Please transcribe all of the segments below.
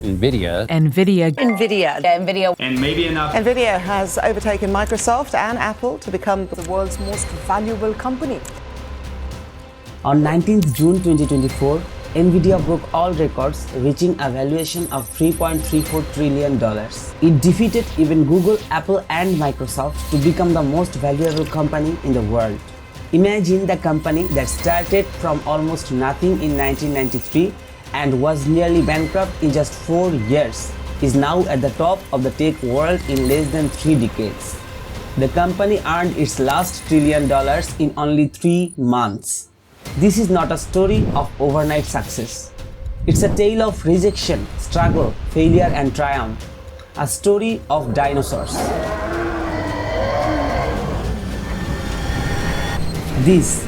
NVIDIA. And maybe enough. NVIDIA has overtaken Microsoft and Apple to become the world's most valuable company. On 19th June 2024, NVIDIA broke all records, reaching a valuation of $3.34 trillion. It defeated even Google, Apple and Microsoft to become the most valuable company in the world. Imagine the company that started from almost nothing in 1993 and was nearly bankrupt in just 4 years, is now at the top of the tech world in less than 3 decades. The company earned its last $1 trillion in only 3 months. This is not a story of overnight success. It's a tale of rejection, struggle, failure and triumph. A story of dinosaurs. This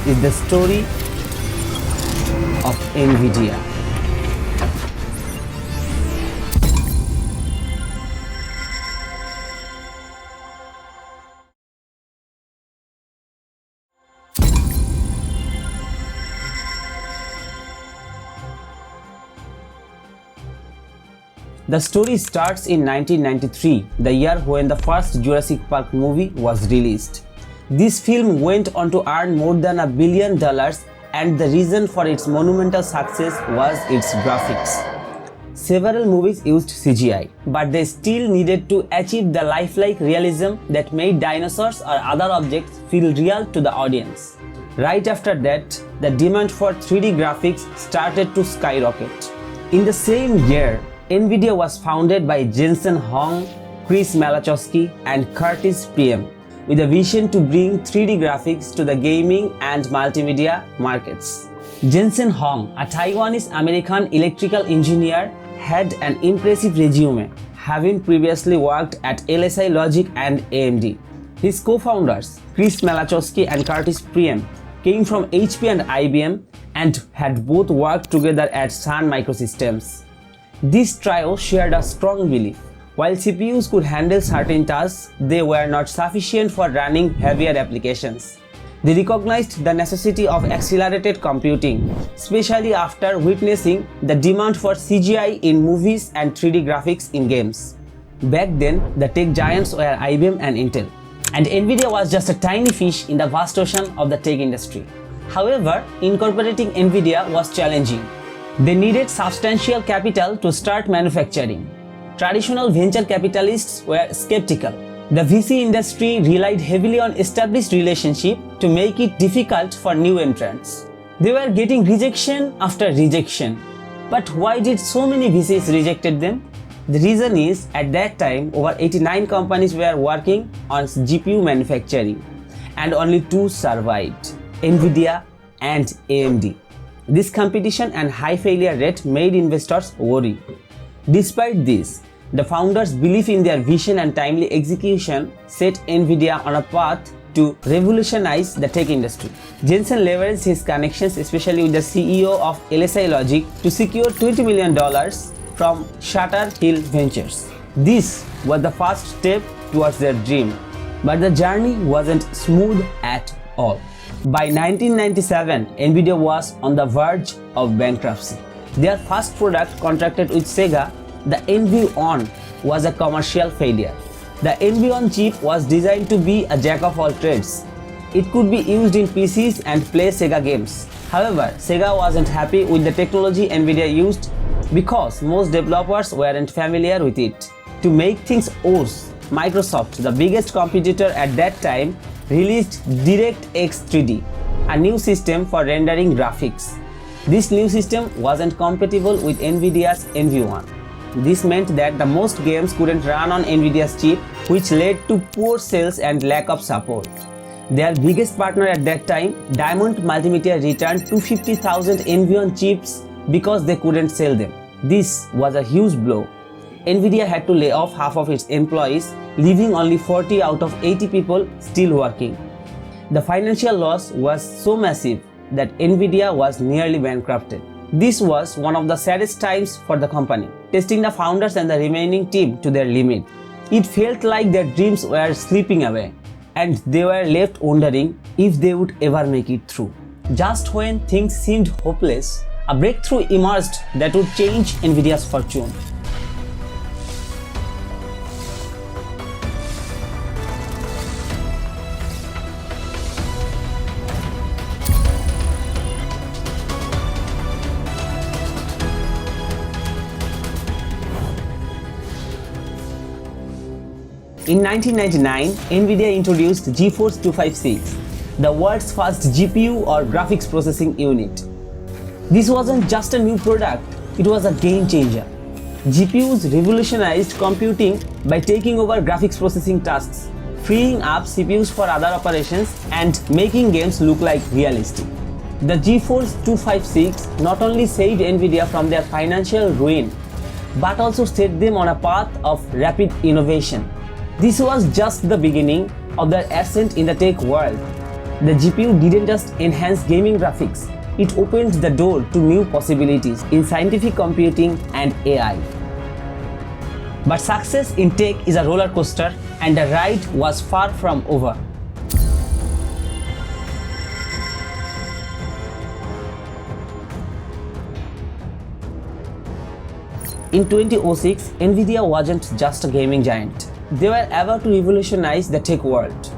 is the story of NVIDIA. The story starts in 1993, the year when the first Jurassic Park movie was released. This film went on to earn more than $1 billion, and the reason for its monumental success was its graphics. Several movies used CGI, but they still needed to achieve the lifelike realism that made dinosaurs or other objects feel real to the audience. Right after that, the demand for 3D graphics started to skyrocket. In the same year, NVIDIA was founded by Jensen Huang, Chris Malachowski, and Curtis Priem, with a vision to bring 3D graphics to the gaming and multimedia markets. Jensen Huang, a Taiwanese-American electrical engineer, had an impressive resume, having previously worked at LSI Logic and AMD. His co-founders, Chris Malachowski and Curtis Priem, came from HP and IBM and had both worked together at Sun Microsystems. This trio shared a strong belief. While CPUs could handle certain tasks, they were not sufficient for running heavier applications. They recognized the necessity of accelerated computing, especially after witnessing the demand for CGI in movies and 3D graphics in games. Back then, the tech giants were IBM and Intel, and NVIDIA was just a tiny fish in the vast ocean of the tech industry. However, incorporating NVIDIA was challenging. They needed substantial capital to start manufacturing. Traditional venture capitalists were skeptical. The VC industry relied heavily on established relationships to make it difficult for new entrants. They were getting rejection after rejection. But why did so many VCs rejected them? The reason is, at that time, over 89 companies were working on GPU manufacturing, and only 2 survived, NVIDIA and AMD. This competition and high failure rate made investors worry. Despite this, the founders' belief in their vision and timely execution set NVIDIA on a path to revolutionize the tech industry. Jensen leveraged his connections, especially with the CEO of LSI Logic, to secure $20 million from Shutter Hill Ventures. This was the first step towards their dream, but the journey wasn't smooth at all. By 1997, NVIDIA was on the verge of bankruptcy. Their first product, contracted with Sega, the NV-ON, was a commercial failure. The NV-ON chip was designed to be a jack of all trades. It could be used in PCs and play Sega games. However, Sega wasn't happy with the technology NVIDIA used because most developers weren't familiar with it. To make things worse, Microsoft, the biggest competitor at that time, released DirectX 3D, a new system for rendering graphics. This new system wasn't compatible with NVIDIA's NV-ON. This meant that the most games couldn't run on NVIDIA's chip, which led to poor sales and lack of support. Their biggest partner at that time, Diamond Multimedia, returned 250,000 NV-ON chips because they couldn't sell them. This was a huge blow. NVIDIA had to lay off half of its employees, leaving only 40 out of 80 people still working. The financial loss was so massive that NVIDIA was nearly bankrupted. This was one of the saddest times for the company, testing the founders and the remaining team to their limit. It felt like their dreams were slipping away, and they were left wondering if they would ever make it through. Just when things seemed hopeless, a breakthrough emerged that would change NVIDIA's fortune. In 1999, NVIDIA introduced GeForce 256, the world's first GPU or graphics processing unit. This wasn't just a new product, it was a game changer. GPUs revolutionized computing by taking over graphics processing tasks, freeing up CPUs for other operations, and making games look like realistic. The GeForce 256 not only saved NVIDIA from their financial ruin, but also set them on a path of rapid innovation. This was just the beginning of their ascent in the tech world. The GPU didn't just enhance gaming graphics, it opened the door to new possibilities in scientific computing and AI. But success in tech is a roller coaster, and the ride was far from over. In 2006, NVIDIA wasn't just a gaming giant. They were about to revolutionize the tech world.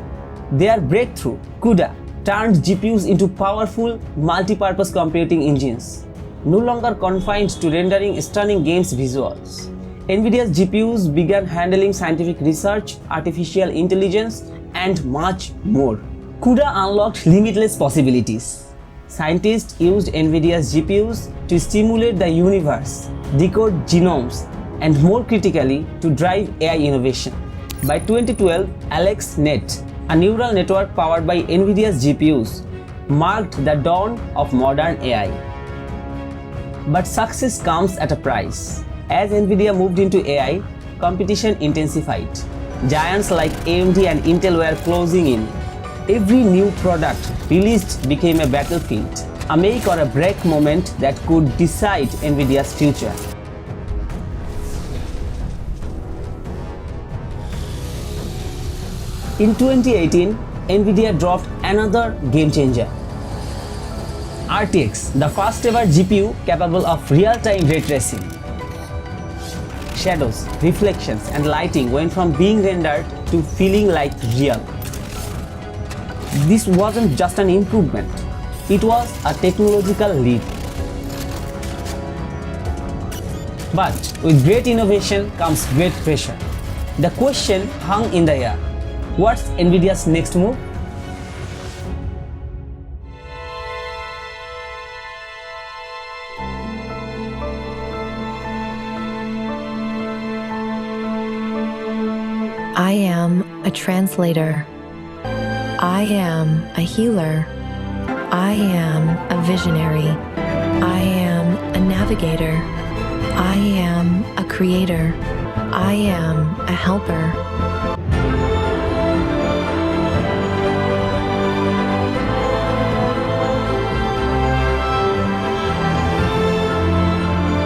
Their breakthrough, CUDA, turned GPUs into powerful, multi-purpose computing engines, no longer confined to rendering stunning games visuals. NVIDIA's GPUs began handling scientific research, artificial intelligence, and much more. CUDA unlocked limitless possibilities. Scientists used NVIDIA's GPUs to stimulate the universe, decode genomes, and more critically, to drive AI innovation. By 2012, AlexNet, a neural network powered by NVIDIA's GPUs, marked the dawn of modern AI. But success comes at a price. As NVIDIA moved into AI, competition intensified. Giants like AMD and Intel were closing in. Every new product released became a battlefield, a make or a break moment that could decide NVIDIA's future. In 2018, NVIDIA dropped another game changer. RTX, the first ever GPU capable of real-time ray tracing. Shadows, reflections, and lighting went from being rendered to feeling like real. This wasn't just an improvement, it was a technological leap. But with great innovation comes great pressure. The question hung in the air. What's NVIDIA's next move? I am a translator. I am a healer. I am a visionary. I am a navigator. I am a creator. I am a helper.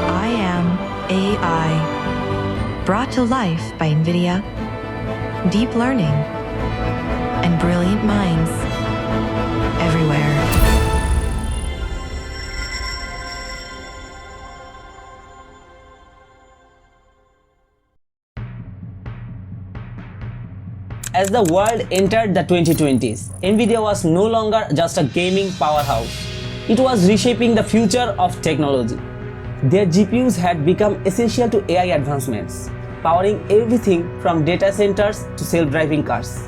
I am AI, brought to life by NVIDIA. Deep learning and brilliant minds everywhere. As the world entered the 2020s, NVIDIA was no longer just a gaming powerhouse. It was reshaping the future of technology. Their GPUs had become essential to AI advancements, powering everything from data centers to self-driving cars.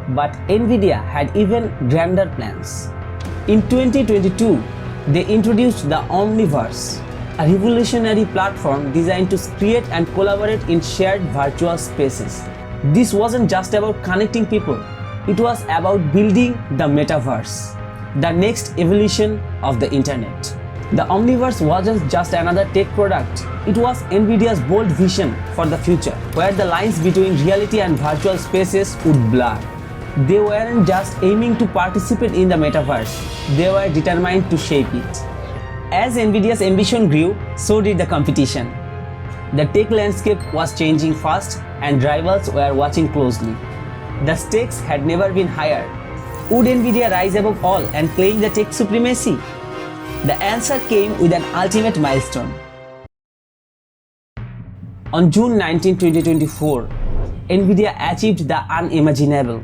But NVIDIA had even grander plans. In 2022, they introduced the Omniverse, a revolutionary platform designed to create and collaborate in shared virtual spaces. This wasn't just about connecting people, it was about building the metaverse, the next evolution of the internet. The Omniverse wasn't just another tech product, it was NVIDIA's bold vision for the future, where the lines between reality and virtual spaces would blur. They weren't just aiming to participate in the metaverse, they were determined to shape it. As NVIDIA's ambition grew, so did the competition. The tech landscape was changing fast and rivals were watching closely. The stakes had never been higher. Would NVIDIA rise above all and claim the tech supremacy? The answer came with an ultimate milestone. On June 19, 2024, NVIDIA achieved the unimaginable,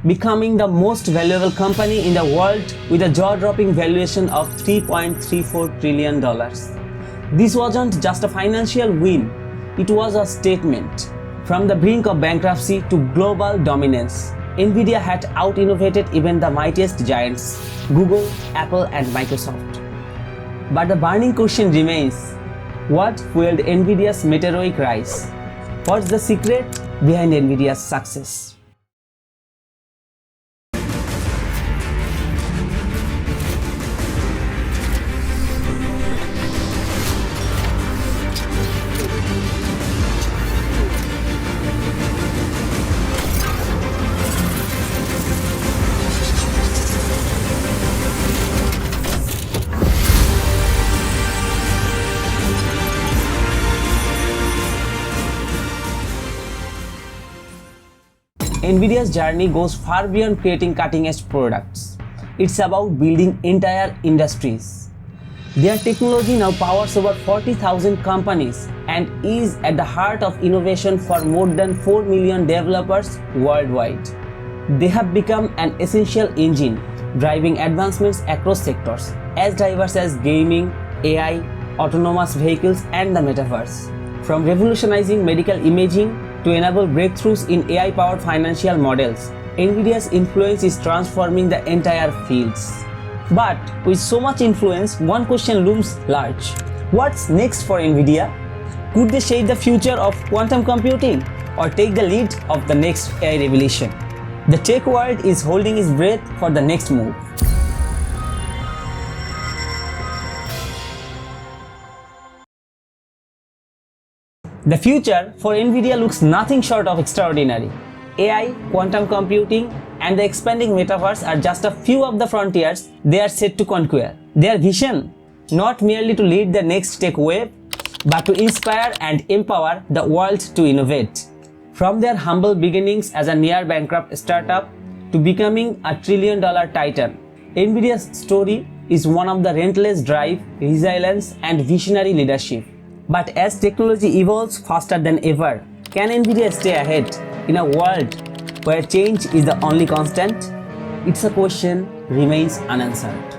becoming the most valuable company in the world with a jaw-dropping valuation of $3.34 trillion. This wasn't just a financial win, it was a statement. From the brink of bankruptcy to global dominance, NVIDIA had out-innovated even the mightiest giants, Google, Apple, and Microsoft. But the burning question remains, what fueled NVIDIA's meteoric rise? What's the secret behind NVIDIA's success? NVIDIA's journey goes far beyond creating cutting-edge products. It's about building entire industries. Their technology now powers over 40,000 companies and is at the heart of innovation for more than 4 million developers worldwide. They have become an essential engine, driving advancements across sectors, as diverse as gaming, AI, autonomous vehicles, and the metaverse. From revolutionizing medical imaging to enable breakthroughs in AI-powered financial models, NVIDIA's influence is transforming the entire fields. But with so much influence, one question looms large. What's next for NVIDIA? Could they shape the future of quantum computing or take the lead of the next AI revolution? The tech world is holding its breath for the next move. The future for NVIDIA looks nothing short of extraordinary. AI, quantum computing, and the expanding metaverse are just a few of the frontiers they are set to conquer. Their vision, not merely to lead the next tech wave, but to inspire and empower the world to innovate. From their humble beginnings as a near-bankrupt startup to becoming a trillion-dollar titan, NVIDIA's story is one of the relentless drive, resilience, and visionary leadership. But as technology evolves faster than ever, can NVIDIA stay ahead in a world where change is the only constant? It's a question remains unanswered.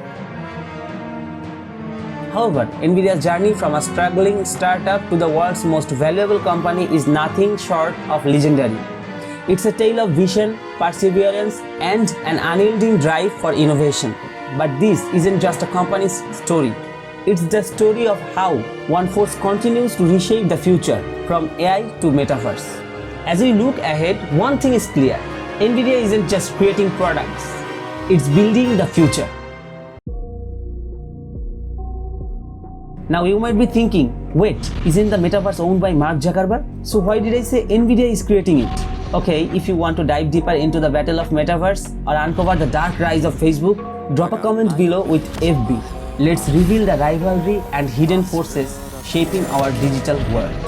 However, NVIDIA's journey from a struggling startup to the world's most valuable company is nothing short of legendary. It's a tale of vision, perseverance, and an unyielding drive for innovation. But this isn't just a company's story. It's the story of how one force continues to reshape the future from AI to metaverse. As we look ahead, one thing is clear. NVIDIA isn't just creating products, it's building the future. Now you might be thinking, wait, isn't the metaverse owned by Mark Zuckerberg? So why did I say NVIDIA is creating it? Okay, if you want to dive deeper into the battle of metaverse or uncover the dark rise of Facebook, drop a comment below with FB. Let's reveal the rivalry and hidden forces shaping our digital world.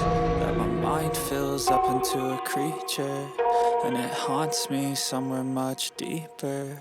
My mind fills up into a creature, and it haunts me somewhere much deeper.